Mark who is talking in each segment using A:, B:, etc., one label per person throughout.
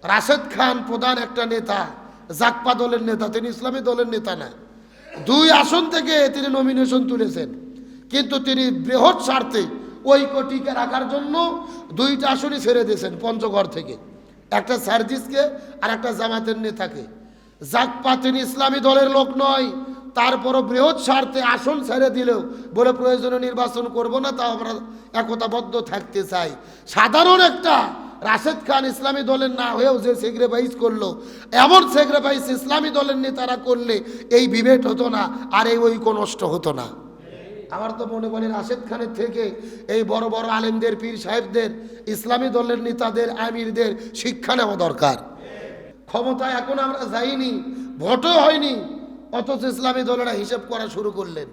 A: রাশেদ খান প্রধান একটা নেতা, জাকপা দলের নেতা, তিনি ইসলামী দলের নেতা না। 2 আসন থেকে তিনি নমিনেশন তুলেছেন, কিন্তু তিনি বৃহৎ স্বার্থে ঐক্য টিকে রাখার জন্য 2টা আসনই ছেড়ে দিয়েছেন পঞ্চগড় থেকে, একটা সার্জিসকে আর একটা জামাতের নেতাকে। জাকপা তিনি ইসলামী দলের লোক নয়, তারপরও বৃহৎ স্বার্থে আসন ছেড়ে দিলেও বলে প্রয়োজনীয় নির্বাচন করব না, তাও আমরা একতাবদ্ধ থাকতে চাই। সাধারণ একটা রাশেদ খান ইসলামী দলের না হয়েও যে সেক্রিফাইস করলো, এমন সেক্রিফাইস ইসলামী দলের নেতারা করলে এই বিভেদ হতো না, আর এই ঐক্য নষ্ট হতো না। আমার তো মনে করি রাশেদ খানের থেকে এই বড় বড় আলেমদের, পীর সাহেবদের, ইসলামী দলের নেতাদের, আমিরদের শিক্ষা নেওয়া দরকার। ক্ষমতায় এখন আমরা যাইনি, ভোটও হয়নি, অথচ ইসলামী দলেরা হিসেব করা শুরু করলেন।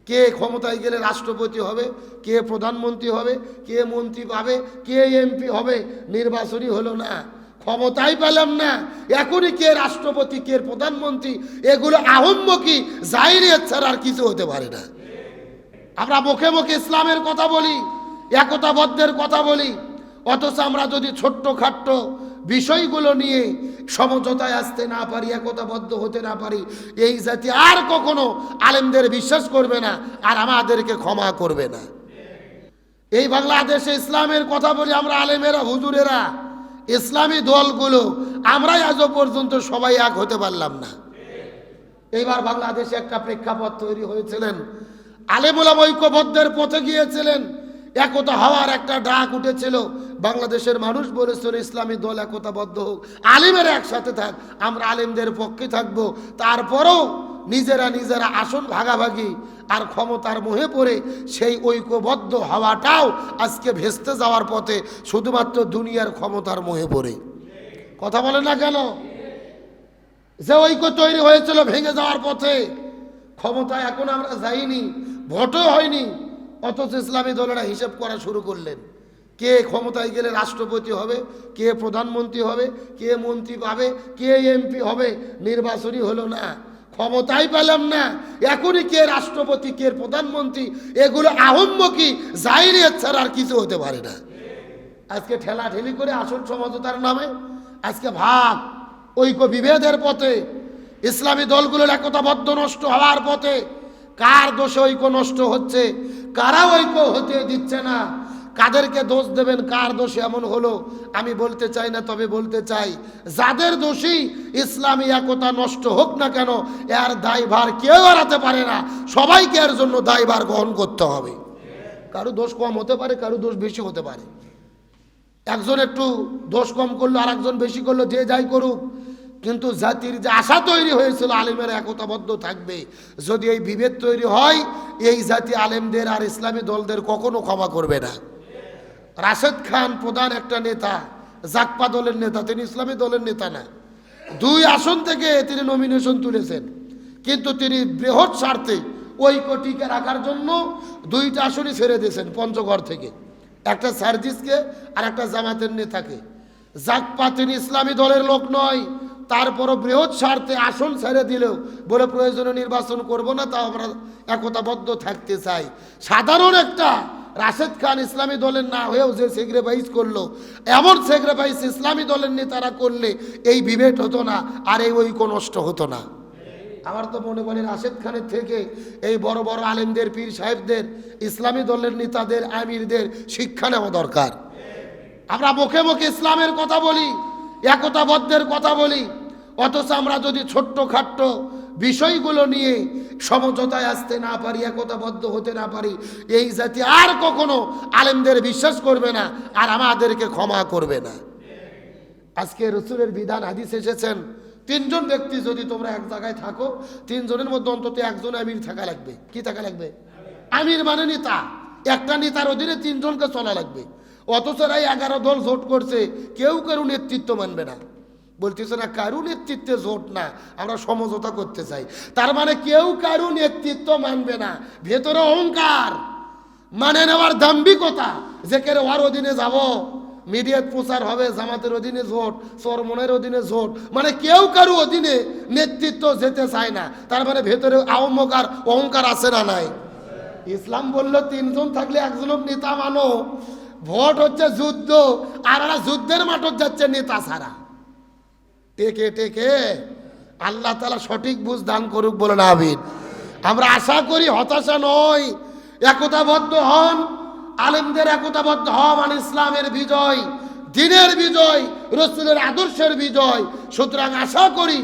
A: কে ক্ষমতায় গেলে রাষ্ট্রপতি হবে, কে প্রধানমন্ত্রী হবে, কে মন্ত্রী পাবে, কে এমপি হবে, নির্বাচনই হলো না, ক্ষমতাই পেলাম না, এখনই কে রাষ্ট্রপতি, কে প্রধানমন্ত্রী, এগুলো আহম্মকি জাহিরিয়ত ছাড়া আর কিছু হতে পারে না। আমরা মুখে মুখে ইসলামের কথা বলি, একতাবদ্ধের কথা বলি, অথচ আমরা যদি ছোট্ট খাট্ট বিষয়গুলো নিয়ে সমঝোতায় আসতে না পারি, একতাবদ্ধ হতে না পারি, এই জাতি আর কখনো আলেমদের বিশ্বাস করবে না, আর আমাদেরকে ক্ষমা করবে না। এই বাংলাদেশে ইসলামের কথা বলি আমরা, আলেমেরা, হুজুরেরা, ইসলামী দলগুলো, আমরাই আজও পর্যন্ত সবাই এক হতে পারলাম না। এইবার বাংলাদেশে একটা প্রেক্ষাপট তৈরি হয়েছিলেন, আলেমুল ঐক্যবদ্ধের পথে গিয়েছিলেন, একতা হওয়ার একটা ডাক উঠেছিল, বাংলাদেশের মানুষ বলেছিল ইসলামী দল একতাবদ্ধ হোক, আলেমেরা একসাথে থাক, আমরা আলেমদের পক্ষে থাকবো। তারপরও নিজেরা নিজেরা আসন ভাগাভাগি আর ক্ষমতার মোহে পড়ে সেই ঐক্যবদ্ধ হওয়াটাও আজকে ভেস্তে যাওয়ার পথে, শুধুমাত্র দুনিয়ার ক্ষমতার মোহে পড়ে। কথা বলে না কেন? যে ঐক্য তৈরি হয়েছিল ভেঙে যাওয়ার পথে, ক্ষমতায় এখন আমরা যাইনি, ভোটও হয়নি, অথচ ইসলামী দলেরা হিসেব করা শুরু করলেন। কে ক্ষমতায় গেলে রাষ্ট্রপতি হবে, কে প্রধানমন্ত্রী হবে, কে মন্ত্রী পাবে, কে এমপি হবে, নির্বাচনই হলো না, ক্ষমতাই পেলাম না, এখনই কে রাষ্ট্রপতি, কে প্রধানমন্ত্রী, এগুলো আহম্মকি জাহিরিয়ত ছাড়া আর কিছু হতে পারে না। আজকে ঠেলাঠেলি করে আসন সমঝোতার নামে আজকে ভাগ, ঐক্য বিভেদের পথে, ইসলামী দলগুলোর একতাবদ্ধ নষ্ট হওয়ার পথে। কার দোষে ঐক্য নষ্ট হচ্ছে, কারা ঐক্য হতে দিচ্ছে না, কাদেরকে দোষ দেবেন, কার দোষে এমন হলো আমি বলতে চাই না, তবে বলতে চাই যাদের দোষী ইসলামী একতা নষ্ট হোক না কেন, এর দায়ভার কেউ এড়াতে পারে না, সবাইকে এর জন্য দায়ভার গ্রহণ করতে হবে। কারো দোষ কম হতে পারে, কারো দোষ বেশি হতে পারে, একজন একটু দোষ কম করলো আর একজন বেশি করলো, যে যাই করুক, কিন্তু জাতির যে আশা তৈরি হয়েছিল আলেমেরা একতাবদ্ধ থাকবে, যদি এই বিভেদ তৈরি হয়, এই জাতি আলেমদের আর ইসলামী দলদের কখনো ক্ষমা করবে না। রাশেদ খান প্রধান একটা নেতা, জাকপা দলের নেতা, তিনি ইসলামী দলের নেতা না। 2 আসন থেকে তিনি নমিনেশন তুলেছেন, কিন্তু তিনি বৃহৎ স্বার্থে ঐক্য টিকে রাখার জন্য 2টা আসনই ছেড়ে দিয়েছেন পঞ্চগড় থেকে, একটা সার্জিসকে আর একটা জামাতের নেতাকে। জাকপা তিনি ইসলামী দলের লোক নয়, তারপরও বৃহৎ স্বার্থে আসন ছেড়ে দিলেও বলে প্রয়োজনীয় নির্বাচন করব না, তাও আমরা একতাবদ্ধ থাকতে চাই। সাধারণ একটা রাশেদ খান ইসলামী দলের না হয়েও যে সেক্রিফাইস করলো, এমন সেক্রিফাইস ইসলামী দলের নেতারা করলে এই বিভেদ হতো না, আর এই ঐক্য নষ্ট হতো না। আমার তো মনে করি রাশেদ খানের থেকে এই বড় বড় আলেমদের, পীর সাহেবদের, ইসলামী দলের নেতাদের, আমিরদের শিক্ষা নেওয়া দরকার। আমরা মুখে মুখে ইসলামের কথা বলি, একতাবদ্ধের কথা বলি, অথচ আমরা যদি ছোট্ট খাট্ট বিষয়গুলো নিয়ে সমঝোতায় আসতে না পারি, একতাবদ্ধ হতে না পারি, এই জাতি আর কখনো আলেমদের বিশ্বাস করবে না, আর আমাদেরকে ক্ষমা করবে না। আজকে রাসূলের বিধান হাদিস এসেছেন, 3 জন ব্যক্তি যদি তোমরা এক জায়গায় থাকো, 3 জনের মধ্যে অন্তত একজন আমির থাকা লাগবে। কি থাকা লাগবে? আমির মানে নেতা, একটা নেতার অধীনে 3 জনকে চলা লাগবে। অথচ এই 11 দল জোট করছে, কেউ কারো নেতৃত্ব মানবে না, বলতেছে না কারো নেতৃত্বে জোট না, আমরা সমঝোতা করতে চাই। তার মানে কেউ কারো নেতৃত্ব মানবে না, ভেতরে অহংকার, মানে নেওয়ার দাম্ভিকতা, যে কেউ ওর অধীনে যাব, মিডিয়াত প্রচার হবে, জামাতের অধীনে জোট, চরমনের অধীনে জোট, মানে কেউ কারো অধীনে নেতৃত্ব যেতে চায় না। তার মানে ভেতরে আহম্মকার, অহংকার আছে না নাই? ইসলাম বললো 3 জন থাকলে একজন নেতা মানো। ভোট হচ্ছে যুদ্ধ, আর এরা যুদ্ধের মাঠত যাচ্ছে নেতা ছাড়া। টেকে টেকে। আল্লাহ তাআলা সঠিক বুঝ দান করুক, বলেন আমিন। আমরা আশা করি, হতাশা নয়, একতাবদ্ধ হন, আলেমদের একতাবদ্ধ হন, ইসলামের বিজয়, দ্বীনের বিজয়, রাসূলের আদর্শের বিজয়। সুতরাং আশা করি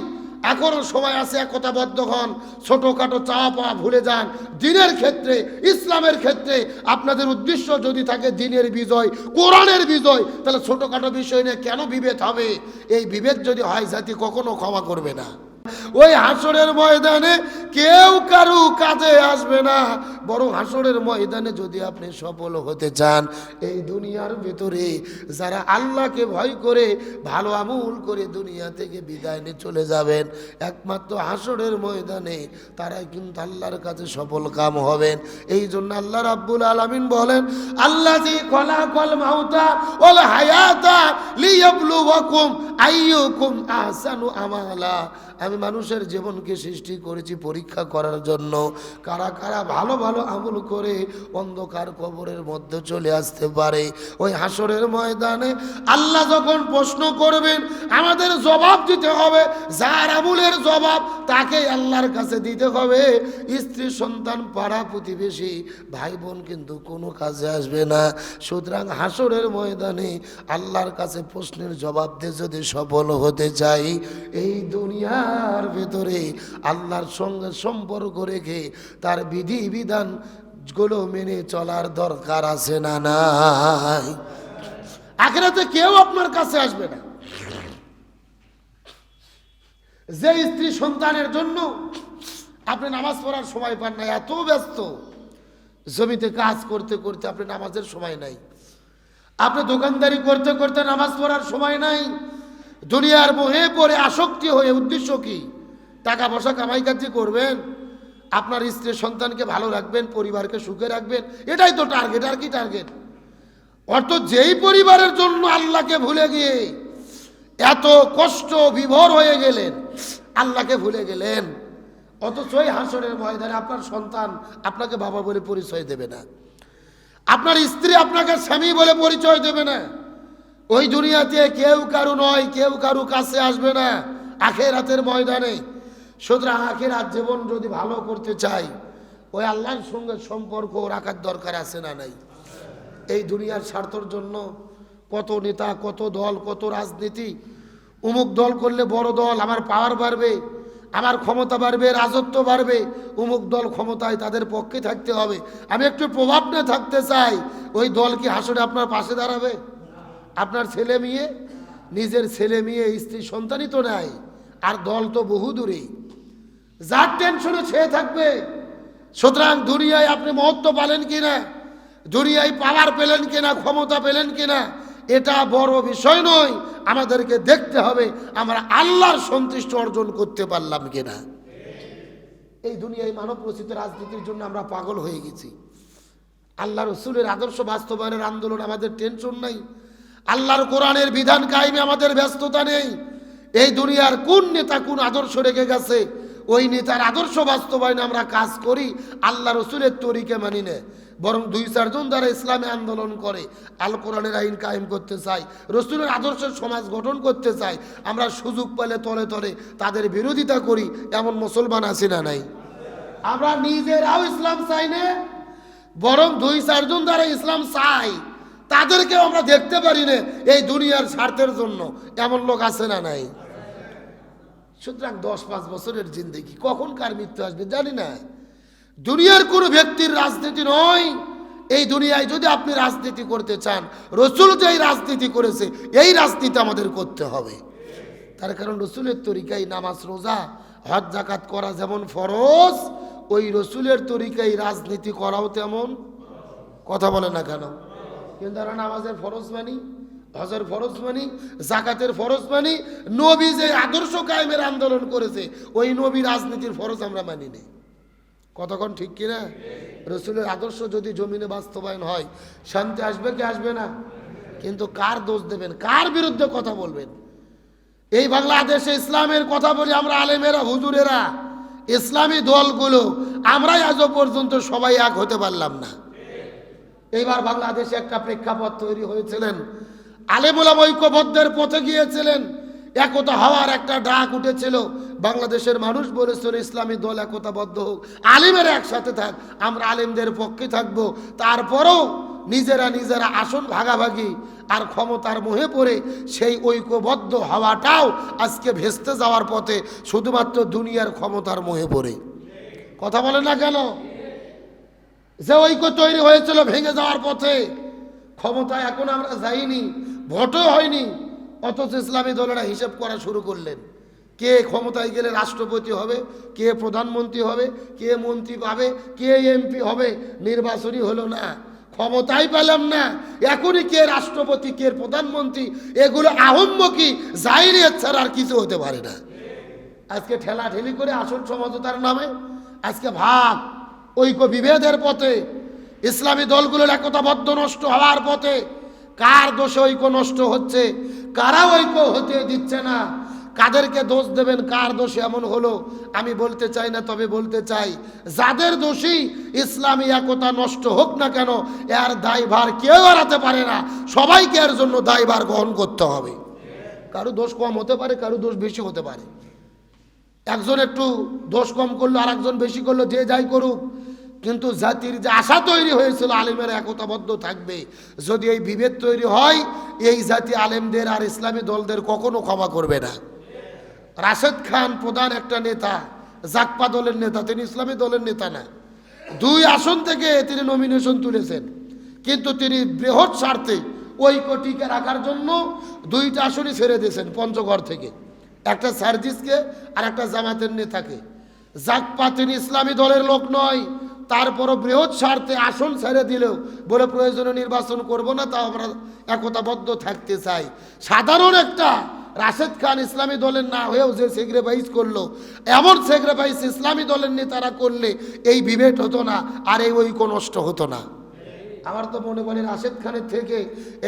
A: এখনো সময় আছে, একতাবদ্ধ হন, ছোটখাটো চাওয়া পাওয়া ভুলে যান। দ্বীনের ক্ষেত্রে, ইসলামের ক্ষেত্রে আপনাদের উদ্দেশ্য যদি থাকে দ্বীনের বিজয়, কোরআনের বিজয়, তাহলে ছোটখাটো বিষয় নিয়ে কেন বিভেদ হবে? এই বিভেদ যদি হয়, জাতি কখনো ক্ষমা করবে না। ওই হাসরের ময়দানে কেউ কারু কাজে আসবে না, বরং হাসরের ময়দানে যদি আপনি সফল হতে চান, এই দুনিয়ার ভিতরে যারা আল্লাহকে ভয় করে ভালো আমল করে দুনিয়া থেকে বিদায় নিয়ে চলে যাবেন, একমাত্র হাসরের ময়দানে তারাই কিন্তু আল্লাহর কাছে সফল কাম হবেন। এই জন্য আল্লাহ রাব্বুল আলামিন বলেন, আল্লাযী খলাকাল মাউতা ওয়াল হায়াতা লিয়াবলুয়াকুম আইয়ুকুম আহসানু আমালা। আমি মানুষের জীবনকে সৃষ্টি করেছি পরীক্ষা করার জন্য, কারা কারা ভালো ভালো আমল করে অন্ধকার কবরের মধ্যে চলে আসতে পারে। ওই হাসরের ময়দানে আল্লাহ যখন প্রশ্ন করবেন, আমাদের জবাব দিতে হবে। যার আমলের জবাব তাকে আল্লাহর কাছে দিতে হবে। স্ত্রী, সন্তান, পাড়া প্রতিবেশী, ভাই বোন কিন্তু কোনো কাজে আসবে না। সুতরাং হাসরের ময়দানে আল্লাহর কাছে প্রশ্নের জবাব দিয়ে যদি সফল হতে চাই, এই দুনিয়ার ভেতরে আল্লাহর সঙ্গে সম্পর্ক রেখে তার বিধি বিধান গুলো মেনে চলার দরকার আছে না নাই? আখিরাতে কেউ আপনার কাছে আসবে না। যে স্ত্রী সন্তানের জন্য আপনি নামাজ পড়ার সময় পান না, এত ব্যস্ত, জমিতে কাজ করতে করতে আপনি নামাজের সময় নাই, আপনি দোকানদারি করতে করতে নামাজ পড়ার সময় নাই, দুনিয়ার মোহে পড়ে আসক্তি হয়ে উদ্দেশ্য কি? টাকা পয়সা কামাই কাজ করবেন, আপনার স্ত্রী সন্তানকে ভালো রাখবেন, পরিবারকে সুখে রাখবেন, এটাই তো টার্গেট। আর কি টার্গেট? অর্থ যেই পরিবারের জন্য আল্লাহকে ভুলে গিয়ে এত কষ্ট বিভোর হয়ে গেলেন, আল্লাহকে ভুলে গেলেন, অথচ ওই হাসরের ময়দানে আপনার সন্তান আপনাকে বাবা বলে পরিচয় দেবে না, আপনার স্ত্রী আপনাকে স্বামী বলে পরিচয় দেবে না। ওই দুনিয়াতে কেউ কারু নয়, কেউ কারু কাছে আসবে না আখিরাতের ময়দানে। সুতরাং আখিরাত জীবন যদি ভালো করতে চাই, ওই আল্লাহর সঙ্গে সম্পর্ক রাখার দরকার আছে না নাই? এই দুনিয়ার স্বার্থের জন্য কত নেতা, কত দল, কত রাজনীতি। অমুক দল করলে বড় দল, আমার পাওয়ার বাড়বে, আমার ক্ষমতা বাড়বে, রাজত্ব বাড়বে, অমুক দল ক্ষমতায়, তাদের পক্ষে থাকতে হবে, আমি একটু প্রভাব নিয়ে থাকতে চাই। ওই দল কি হাসরে আপনার পাশে দাঁড়াবে? আপনার ছেলে মেয়ে, নিজের ছেলে মেয়ে, স্ত্রী সন্তানই তো নাই, আর দল তো বহু দূরে, যার টেনশনে ছেয়ে থাকবে। সুতরাং দুনিয়ায় আপনি মহত্ব পালেন কিনা, দুনিয়ায় পাওয়ার পেলেন কিনা, ক্ষমতা পেলেন কিনা, এটা বড় বিষয় নয়। আমাদেরকে দেখতে হবে আমরা আল্লাহর সন্তুষ্টি অর্জন করতে পারলাম কিনা। এই দুনিয়ায় মানব রচিত রাজনীতির জন্য আমরা পাগল হয়ে গেছি। আল্লাহ রসুলের আদর্শ বাস্তবায়নের আন্দোলন আমাদের টেনশন নাই, আল্লাহর কোরআনের বিধান কায়েমে আমাদের ব্যস্ততা নেই। এই দুনিয়ার কোন নেতা কোন আদর্শ রেখে গেছে, ওই নেতার আদর্শ বাস্তবায়নে আমরা কাজ করি, আল্লাহ রসুলের তরিকে মানি না। বরং 2-4 জন দ্বারা ইসলামে আন্দোলন করে, আল কোরআনের আইন কায়েম করতে চাই, রসুলের আদর্শের সমাজ গঠন করতে চাই। আমরা সুযোগ পেলে তলে তলে তাদের বিরোধিতা করি, এমন মুসলমান আছে না নাই? আমরা নিজেরাও ইসলাম চাই না, বরং 2-4 জন দ্বারা ইসলাম চাই, তাদেরকেও আমরা দেখতে পারি না এই দুনিয়ার স্বার্থের জন্য। এমন লোক আছে না নাই? সুতরাং 10-5 বছরের জিন্দেগি, কখন কার মৃত্যু আসবে জানি না। দুনিয়ার কোনো ব্যক্তির রাজনীতি নয়। এই দুনিয়ায় যদি আপনি রাজনীতি করতে চান, রসুল যেই রাজনীতি করেছে এই রাজনীতি আমাদের করতে হবে। তার কারণ রসুলের তরিকায় নামাজ, রোজা, হজ, যাকাত করা যেমন ফরজ, ওই রসুলের তরিকায় রাজনীতি করাও তেমন। কথা বলে না কেন? কিন্তু তারা নামাজের ফরজ মানি, হজের ফরজ মানি, যাকাতের ফরজ মানি, নবী যে আদর্শ কায়েমের আন্দোলন করেছে ওই নবী রাজনীতির ফরজ আমরা মানি না। কতক্ষণ ঠিক কিনা? রসুলের আদর্শ যদি জমিনে বাস্তবায়ন হয়, শান্তি আসবে কি আসবে না? কিন্তু কার দোষ দেবেন, কার বিরুদ্ধে কথা বলবেন? এই বাংলাদেশে ইসলামের কথা বলি আমরা, আলেমেরা, হুজুরেরা, ইসলামী দলগুলো, আমরাই আজও পর্যন্ত সবাই এক হতে পারলাম না। এইবার বাংলাদেশে একটা প্রেক্ষাপট তৈরি হয়েছিলেন, আলেম ওলামা ঐক্যবদ্ধের পথে গিয়েছিলেন, একতা হওয়ার একটা ডাক উঠেছিল, বাংলাদেশের মানুষ বলেছিল ইসলামী দল একতাবদ্ধ হোক, আলেমেরা একসাথে থাক, আমরা আলেমদের পক্ষে থাকব। তারপরও নিজেরা নিজেরা আসন ভাগাভাগি আর ক্ষমতার মোহে পড়ে সেই ঐক্যবদ্ধ হওয়াটাও আজকে ভেস্তে যাওয়ার পথে, শুধুমাত্র দুনিয়ার ক্ষমতার মোহে পড়ে। কথা বলে না কেন? যে ঐক্য তৈরি হয়েছিল ভেঙে যাওয়ার পথে, ক্ষমতায় এখন আমরা যাইনি, ভোটও হয়নি, অথচ ইসলামী দলেরা হিসেব করা শুরু করলেন কে ক্ষমতায় গেলে রাষ্ট্রপতি হবে, কে প্রধানমন্ত্রী হবে, কে মন্ত্রী পাবে, কে এমপি হবে। নির্বাচনই হলো না, ক্ষমতাই পেলাম না, এখনই কে রাষ্ট্রপতি কে প্রধানমন্ত্রী, এগুলো আহম্মকি জাহিরিয়াত ছাড়া আর কিছু হতে পারে না। আজকে ঠেলাঠেলি করে আসন সমঝোতার নামে আজকে ভাগ ঐক্য বিভেদের পথে, ইসলামী দলগুলোর একতাবদ্ধ নষ্ট হওয়ার পথে। কার দোষে ঐক্য নষ্ট হচ্ছে? কারা ঐক্য হতে দিচ্ছে না? কাদেরকে দোষ দেবেন? কার দোষে এমন হলো আমি বলতে চাই না, তবে বলতে চাই যাদের দোষী ইসলামী একতা নষ্ট হোক না কেন, এর দায়ভার কেউ এড়াতে পারে না, সবাইকে এর জন্য দায়ভার গ্রহণ করতে হবে। কারো দোষ কম হতে পারে, কারো দোষ বেশি হতে পারে। একজন একটু দোষ কম করলো, আর একজন বেশি করলো, যে যাই করুক, কিন্তু জাতির যে আশা তৈরি হয়েছিল আলেমেরা একতাবদ্ধ থাকবে, যদি এই বিভেদ তৈরি হয়, এই জাতি আলেমদের আর ইসলামী দলদের কখনো ক্ষমা করবে না। রাশেদ খান প্রধান একটা নেতা, জাকপা দলের নেতা, তিনি ইসলামী দলের নেতা না। 2 আসন থেকে তিনি নমিনেশন তুলেছেন, কিন্তু তিনি বৃহৎ স্বার্থে ঐক্য টিকে রাখার জন্য 2টা আসনই ছেড়ে দিয়েছেন পঞ্চগড় থেকে, একটা সার্জিসকে আর একটা জামাতের নেতাকে। জাকপা তিনি ইসলামী দলের লোক নয়, তারপরও বৃহৎ স্বার্থে আসন ছেড়ে দিলেও বলে প্রয়োজনীয় নির্বাচন করব না, তাও আমরা একতাবদ্ধ থাকতে চাই। সাধারণ একটা রাশেদ খান ইসলামী দলের না হয়েও যে সেক্রিফাইস করলো, এমন সেক্রিফাইস ইসলামী দলের নেতারা করলে এই বিভেদ হতো না, আর এই ঐক্য নষ্ট হতো না। আমার তো মনে করি রাশেদ খানের থেকে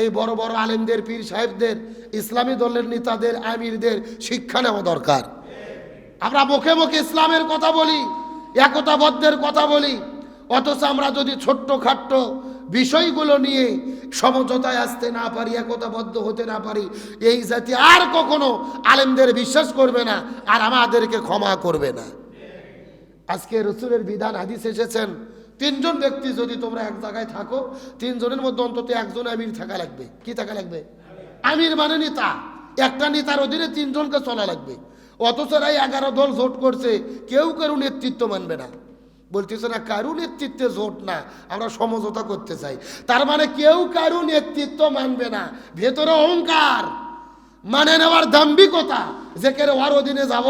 A: এই বড় বড় আলেমদের, পীর সাহেবদের, ইসলামী দলের নেতাদের, আমিরদের শিক্ষা নেওয়া দরকার। আমরা মুখে মুখে ইসলামের কথা বলি, একতাবদ্ধের কথা বলি, অথচ আমরা যদি ছোট্ট খাট্ট বিষয়গুলো নিয়ে সমঝোতায় আসতে না পারি, একতাবদ্ধ হতে না পারি, এই জাতি আর কখনো আলেমদের বিশ্বাস করবে না, আর আমাদেরকে ক্ষমা করবে না। আজকে রসুলের বিধান হাদিস এসেছেন, 3 জন ব্যক্তি যদি তোমরা এক জায়গায় থাকো, 3 জনের মধ্যে অন্তত একজন আমির থাকা লাগবে। কি থাকা লাগবে? আমির মানে নেতা। একটা নেতার অধীনে 3 জনকে চলা লাগবে। অথচ রাই 11 দল জোট করছে, কেউ কারো নেতৃত্ব মানবে না। বলতেছে না কারো নেতৃত্বে জোট না, আমরা সমঝোতা করতে চাই। তার মানে কেউ কারো নেতৃত্ব মানবে না। ভেতরে অহংকার, মানে নেওয়ার দাম্ভিকতা, যে কেন ওর অধীনে যাব,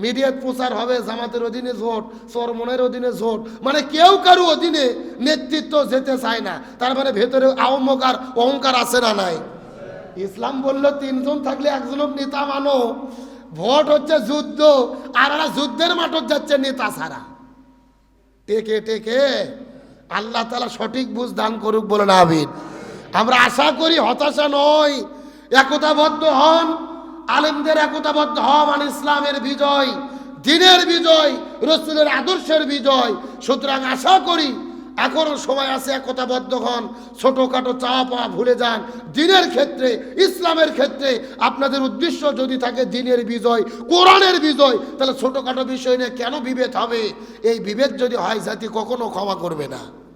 A: মিডিয়াত প্রচার হবে, জামাতের অধীনে জোট, চরমনের অধীনে জোট, মানে কেউ কারো অধীনে নেতৃত্ব যেতে চায় না। তার মানে ভেতরে আহম্মকার, অহংকার আছে না নাই? ইসলাম বলল 3 জন থাকলে একজনক নেতা মানো। ভোট হচ্ছে যুদ্ধ, আর ওরা যুদ্ধের মাঠত যাচ্ছে নেতা ছাড়া। টেকে টেকে আল্লাহ তাআলা সঠিক বুঝ দান করুক, বলে না আমিন। আমরা আশা করি, হতাশা নয়, একতাবদ্ধ হন। আলেমদের একতাবদ্ধ হওয়া মানে ইসলামের বিজয়, দ্বীনের বিজয়, রাসূলের আদর্শের বিজয়। সুতরাং আশা করি এখনো সময় আছে, একতাবদ্ধ হন। ছোটখাটো চাওয়া পাওয়া ভুলে যান। দ্বীনের ক্ষেত্রে, ইসলামের ক্ষেত্রে আপনাদের উদ্দেশ্য যদি থাকে দ্বীনের বিজয়, কোরআনের বিজয়, তাহলে ছোটখাটো বিষয় নিয়ে কেন বিভেদ হবে? এই বিভেদ যদি হয়, জাতি কখনো ক্ষমা করবে না।